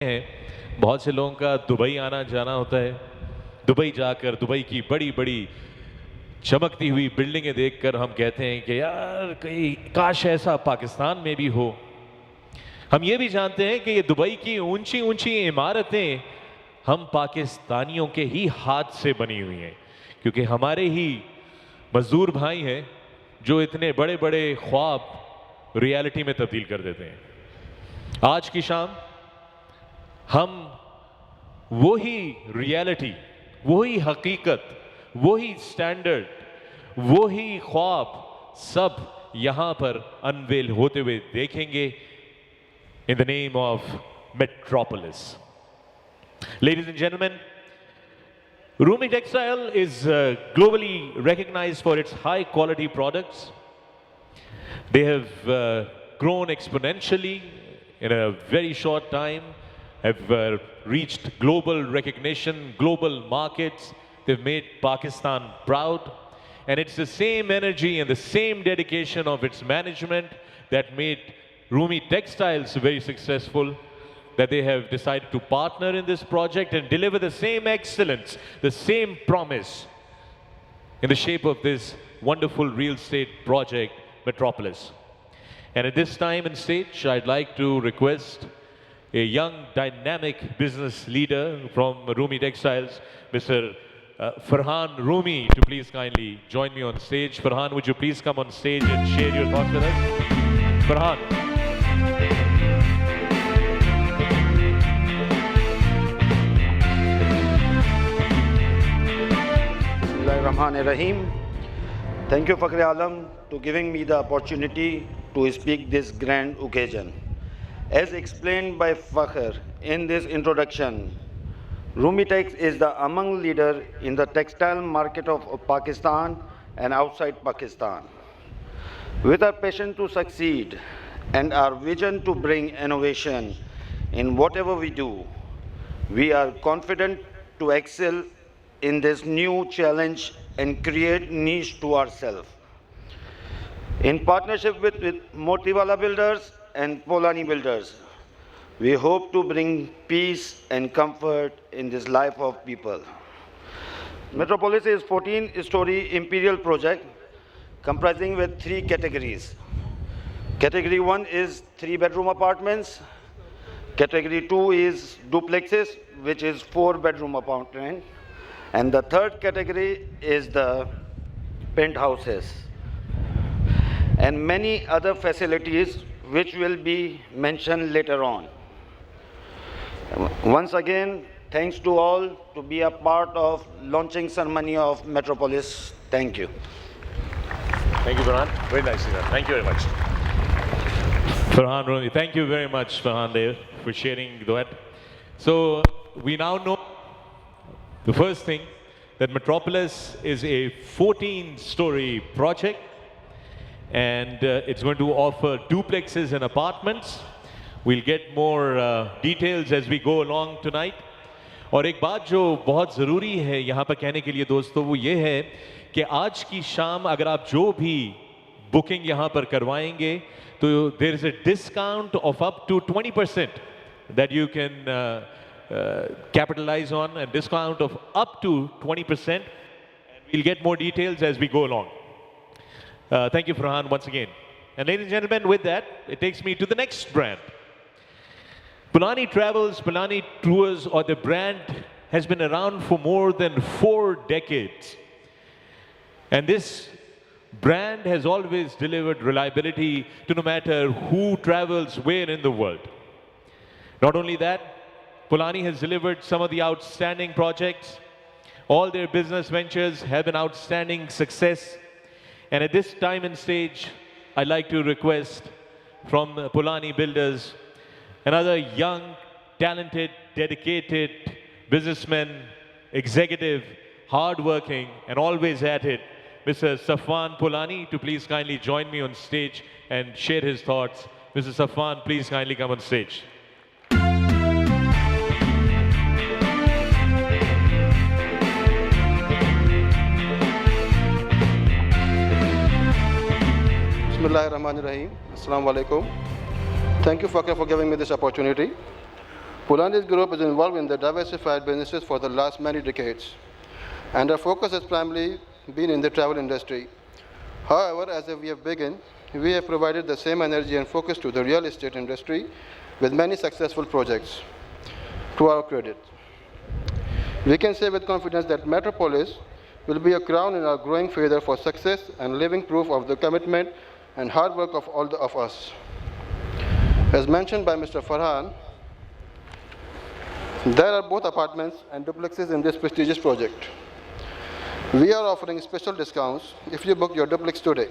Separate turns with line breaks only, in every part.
हैं बहुत से लोगों का दुबई आना जाना होता है। दुबई जाकर दुबई की बड़ी बड़ी चमकती हुई बिल्डिंगें देखकर हम कहते हैं कि यार कहीं काश ऐसा पाकिस्तान में भी हो। हम ये भी जानते हैं कि ये दुबई की ऊंची ऊंची इमारतें हम पाकिस्तानियों के ही हाथ से बनी हुई हैं, क्योंकि हमारे ही मजदूर भाई हैं जो इतने बड़े बड़े ख्वाब रियलिटी में तब्दील कर देते हैं। आज की शाम हम वही रियलिटी, वही हकीकत, वही स्टैंडर्ड, वही ख्वाब सब यहां पर अनवेल होते हुए देखेंगे in the name of Metropolis. Ladies and gentlemen, Rumi Textile is globally recognized for its high quality products. They have grown exponentially in a very short time, have reached global recognition, global markets. They've made Pakistan proud. And it's the same energy and the same dedication of its management that made Rumi Textiles very successful, that they have decided to partner in this project and deliver the same excellence, the same promise in the shape of this wonderful real estate project, Metropolis. And at this time and stage, I'd like to request a young, dynamic business leader from Rumi Textiles, Mr. Farhan Rumi, to please kindly join me on stage. Farhan, would you please come on stage and share your thoughts with us? Farhan.
Rahim. Thank you, Fakhri Alam, to giving me the opportunity to speak this grand occasion. As explained by Fakhr in this introduction, Rumitex is the among leader in the textile market of Pakistan and outside Pakistan. With our passion to succeed and our vision to bring innovation in whatever we do, we are confident to excel in this new challenge and create niche to ourselves. In partnership with Motiwala Builders and Polani Builders, we hope to bring peace and comfort in this life of people. Metropolis is 14-story imperial project comprising with 3 categories. Category 1 is 3-bedroom apartments. Category 2 is duplexes, which is 4-bedroom apartment. And the third category is the penthouses and many other facilities which will be mentioned later on. Once again, thanks to all to be a part of launching ceremony of Metropolis. Thank you.
Thank you, Farhan. Very nicely done. Thank you very much. Farhan Rumi, thank you very much, Farhan Dev, for sharing that. So we now know the first thing, that Metropolis is a 14-story project, and it's going to offer duplexes and apartments. We'll get more details as we go along tonight. और एक बात जो बहुत ज़रूरी है यहाँ पर कहने के लिए दोस्तों, वो ये है कि आज की शाम अगर आप जो भी बुकिंग यहाँ पर करवाएंगे, तो there is a discount of up to 20% that you can capitalize on, and discount of up to 20%. And we'll get more details as we go along. Thank you, Farhan, once again. And ladies and gentlemen, with that, it takes me to the next brand. Polani Travels, Polani Tours, or the brand has been around for more than 4 decades. And this brand has always delivered reliability to no matter who travels where in the world. Not only that, Polani has delivered some of the outstanding projects. All their business ventures have been outstanding success. And at this time and stage, I'd like to request from Polani Builders, another young, talented, dedicated businessman, executive, hardworking, and always at it, Mr. Safwan Polani, to please kindly join me on stage and share his thoughts. Mr. Safwan, please kindly come on stage.
Bismillahirrahmanirrahim. Assalamu alaikum. Thank you, Fakhr, for giving me this opportunity. Polanyi's group is involved in the diversified businesses for the last many decades, and our focus has primarily been in the travel industry. However, as we have begun, we have provided the same energy and focus to the real estate industry with many successful projects. To our credit, we can say with confidence that Metropolis will be a crown in our growing favor for success and living proof of the commitment and hard work of all of us. As mentioned by Mr. Farhan, there are both apartments and duplexes in this prestigious project. We are offering special discounts if you book your duplex today.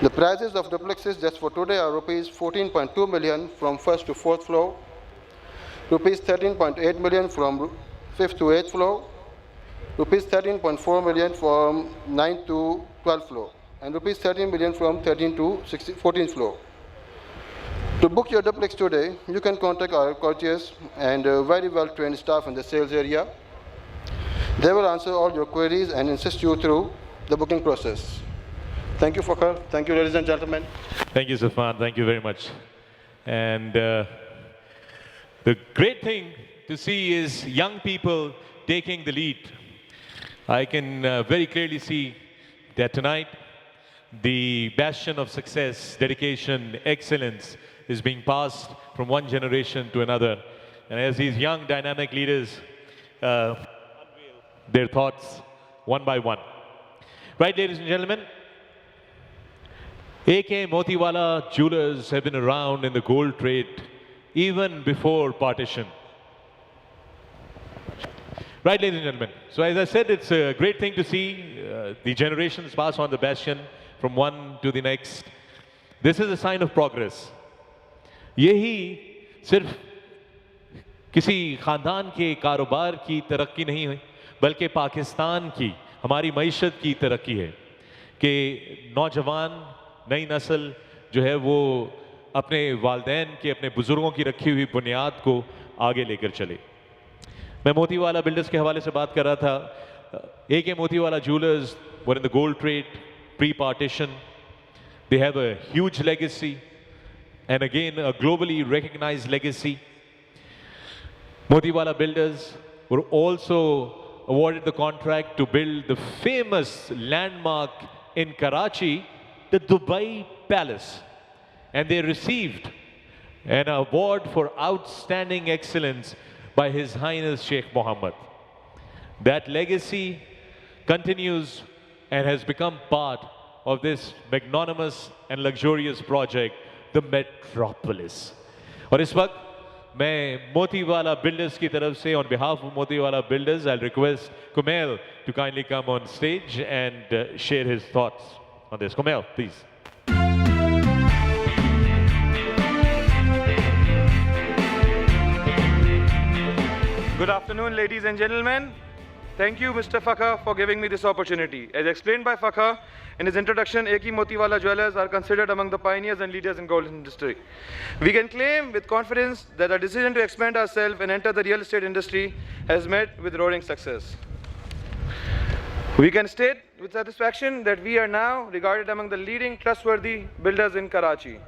The prices of duplexes just for today are rupees 14.2 million from 1st to 4th floor, rupees 13.8 million from 5th to 8th floor, rupees 13.4 million from 9th to 12th floor, and rupees 13 million from 13th to 14th floor. To book your duplex today, you can contact our courtiers and very well-trained staff in the sales area. They will answer all your queries and assist you through the booking process. Thank you, Fakhar. Thank you, ladies and gentlemen.
Thank you, Zafan. Thank you very much. And the great thing to see is young people taking the lead. I can very clearly see that tonight the bastion of success, dedication, excellence is being passed from one generation to another. And as these young dynamic leaders unveil their thoughts one by one. Right, ladies and gentlemen? AK Motiwala Jewelers have been around in the gold trade even before partition. Right, ladies and gentlemen. So as I said, it's a great thing to see the generations pass on the bastion from one to the next. This is a sign of progress. यही सिर्फ किसी खानदान के कारोबार की तरक्की नहीं है, बल्कि पाकिस्तान की, हमारी मईशत की तरक्की है कि नौजवान नई नस्ल जो है वो अपने वालिदैन के, अपने बुजुर्गों की रखी हुई बुनियाद को आगे लेकर चले। मैं मोतीवाला बिल्डर्स के हवाले से बात कर रहा था। AK Motiwala Jewelers were in the gold trade pre-partition. They have a huge legacy, and again a globally recognized legacy. Motiwala Builders were also awarded the contract to build the famous landmark in Karachi, the Dubai Palace, and they received an award for outstanding excellence by His Highness Sheikh Mohammed. That legacy continues and has become part of this magnanimous and luxurious project, the Metropolis. और इस वक्त मैं Motiwala Builders की तरफ से, on behalf of Motiwala Builders, I'll request Kumail to kindly come on stage and share his thoughts on this. Kumail, please.
Good afternoon, ladies and gentlemen. Thank you, Mr. Fakhar, for giving me this opportunity. As explained by Fakhar in his introduction, AK Motiwala Jewelers are considered among the pioneers and leaders in gold industry. We can claim with confidence that our decision to expand ourselves and enter the real estate industry has met with roaring success. We can state with satisfaction that we are now regarded among the leading trustworthy builders in Karachi.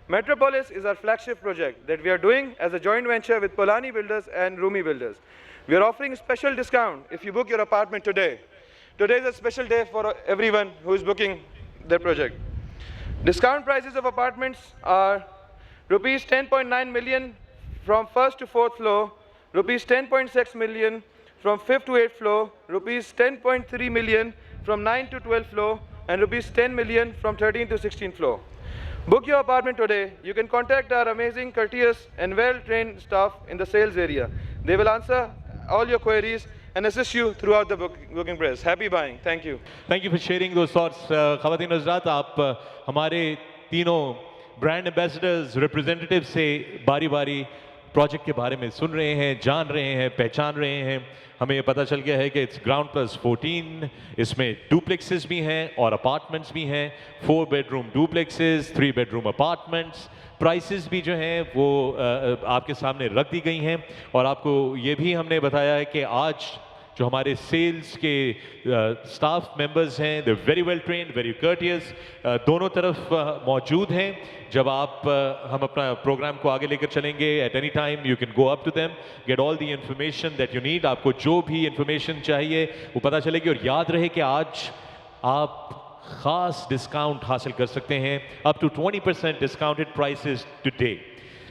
Metropolis is our flagship project that we are doing as a joint venture with Polanyi Builders and Rumi Builders. We are offering a special discount if you book your apartment today. Today is a special day for everyone who is booking their project. Discount prices of apartments are rupees 10.9 million from 1st to 4th floor, rupees 10.6 million from 5th to 8th floor, rupees 10.3 million from 9th to 12th floor, and rupees 10 million from 13th to 16th floor. Book your apartment today. You can contact our amazing, courteous and well-trained staff in the sales area. They will answer all your queries and assist you throughout the booking process. Happy buying. Thank you.
Thank you for sharing those thoughts. Khawateen Hazrat, आप हमारे तीनों brand ambassadors, representatives से बारी-बारी project के बारे में सुन रहे हैं, जान रहे हैं, पहचान रहे हैं। हमें ये पता चल गया है कि इट्स ग्राउंड प्लस 14, इसमें डुप्लेक्सेस भी हैं और अपार्टमेंट्स भी हैं, 4 बेडरूम डुप्लेक्सेस, 3 बेडरूम अपार्टमेंट्स। प्राइसेस भी जो हैं वो आपके सामने रख दी गई हैं और आपको ये भी हमने बताया है कि आज जो हमारे सेल्स के स्टाफ मेंबर्स हैं, they very well trained, very courteous, दोनों तरफ मौजूद हैं। जब आप हम अपना प्रोग्राम को आगे लेकर चलेंगे, at any time you can go up to them, get all the information that you need. आपको जो भी इंफॉर्मेशन चाहिए वो पता चलेगी। और याद रहे कि आज आप खास डिस्काउंट हासिल कर सकते हैं, up to 20% discounted prices today.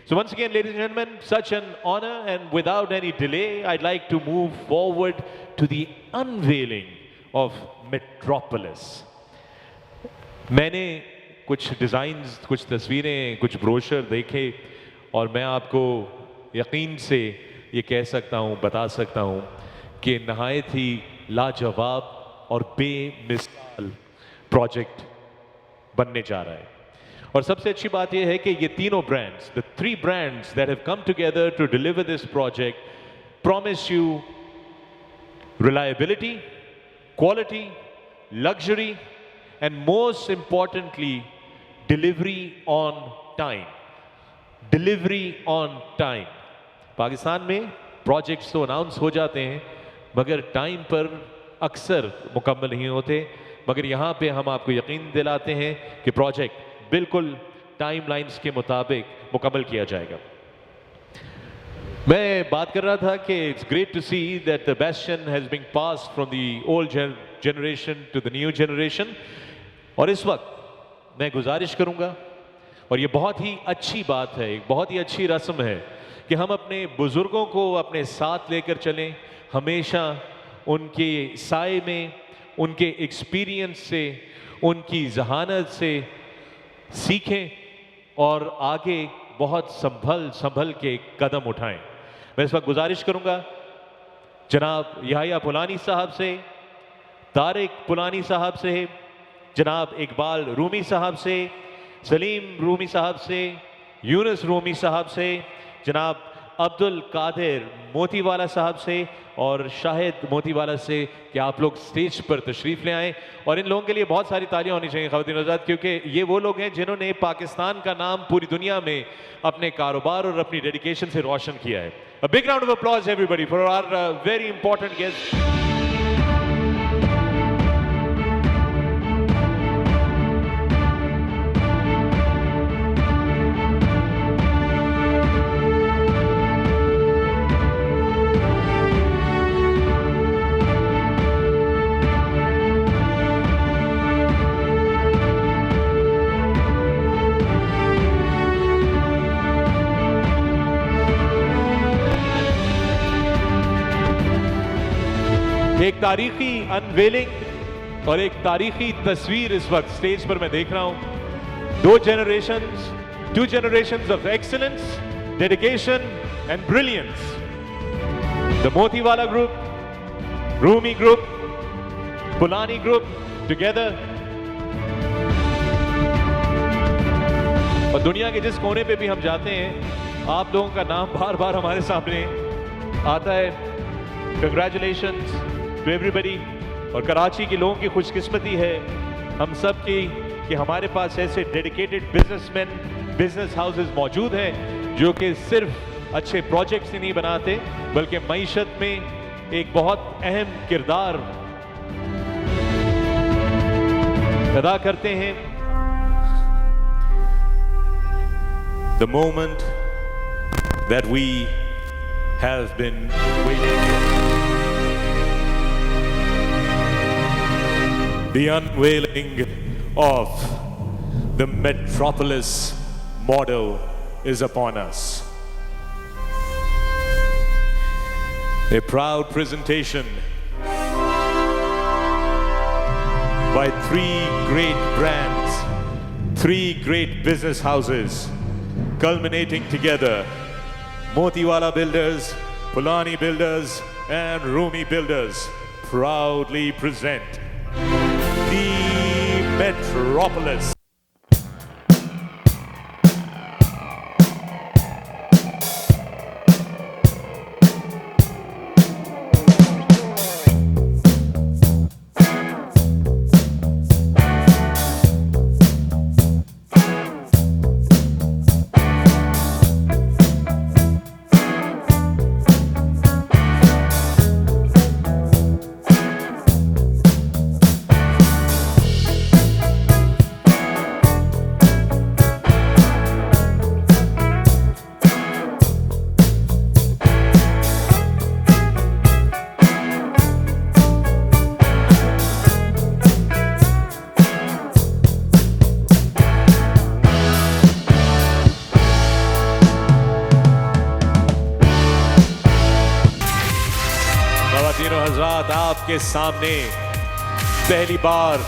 So once again, ladies and gentlemen, such an honor, and without any delay, I'd like to move forward to the unveiling of Metropolis. मैंने कुछ डिज़ाइंस, कुछ तस्वीरें, कुछ ब्रोशर देखे और मैं आपको यकीन से ये कह सकता हूँ, बता सकता हूँ कि नहायत ही लाजवाब और बेमिसाल प्रोजेक्ट बनने जा रहा है। और सबसे अच्छी बात यह है कि ये तीनों brands, the 3 brands that have come together to deliver this project, promise you reliability, quality, luxury, and most importantly, delivery on time. Delivery on time. Pakistan में प्रोजेक्ट्स तो अनाउंस हो जाते हैं मगर टाइम पर अक्सर मुकम्मल नहीं होते, मगर यहाँ पे हम आपको यकीन दिलाते हैं कि प्रोजेक्ट बिल्कुल टाइमलाइंस के मुताबिक मुकम्मल किया जाएगा। मैं बात कर रहा था कि it's great to see that the bastion has been passed from the old generation to the new generation. और इस वक्त मैं गुजारिश करूंगा, और ये बहुत ही अच्छी बात है, एक बहुत ही अच्छी रस्म है कि हम अपने बुजुर्गों को अपने साथ लेकर चलें, हमेशा उनके साए में, उनके एक्सपीरियंस से, उनकी जहानत से सीखें और आगे बहुत संभल के कदम उठाएं। मैं इस वक्त गुजारिश करूंगा जनाब याहिया पुलानी साहब से, तारिक पुलानी साहब से, जनाब इकबाल रूमी साहब से, सलीम रूमी साहब से, यूनुस रूमी साहब से, जनाब अब्दुल कादिर मोतीवाला साहब से और शाहिद मोतीवाला से कि आप लोग स्टेज पर तशरीफ़ ले आएँ। और इन लोगों के लिए बहुत सारी तालियां होनी चाहिए ख़वातीन हज़रात, क्योंकि ये वो लोग हैं जिन्होंने पाकिस्तान का नाम पूरी दुनिया में अपने कारोबार और अपनी डेडिकेशन से रोशन किया है। A big round of applause everybody for our very important guest. एक तारीखी अनवेलिंग और एक तारीखी तस्वीर इस वक्त स्टेज पर मैं देख रहा हूं। Two generations of excellence, dedication and brilliance. The Motiwala group, Rumi group, Pulani group together. और दुनिया के जिस कोने पे भी हम जाते हैं, आप लोगों का नाम बार बार हमारे सामने आता है। Congratulations to everybody. और कराची के लोगों की खुशकिस्मती है हम सब की कि हमारे पास ऐसे डेडिकेटेड बिजनेसमैन, बिजनेस हाउसेस मौजूद हैं जो कि सिर्फ अच्छे प्रोजेक्ट्स ही नहीं बनाते बल्कि मईशत में एक बहुत अहम किरदार अदा करते हैं। The moment that we have been waiting for. The unveiling of the Metropolis model is upon us. A proud presentation by 3 great brands, 3 great business houses culminating together. Motiwala Builders, Pulani Builders and Rumi Builders proudly present the Metropolis. नाज़रीन और हज़रात, आपके सामने पहली बार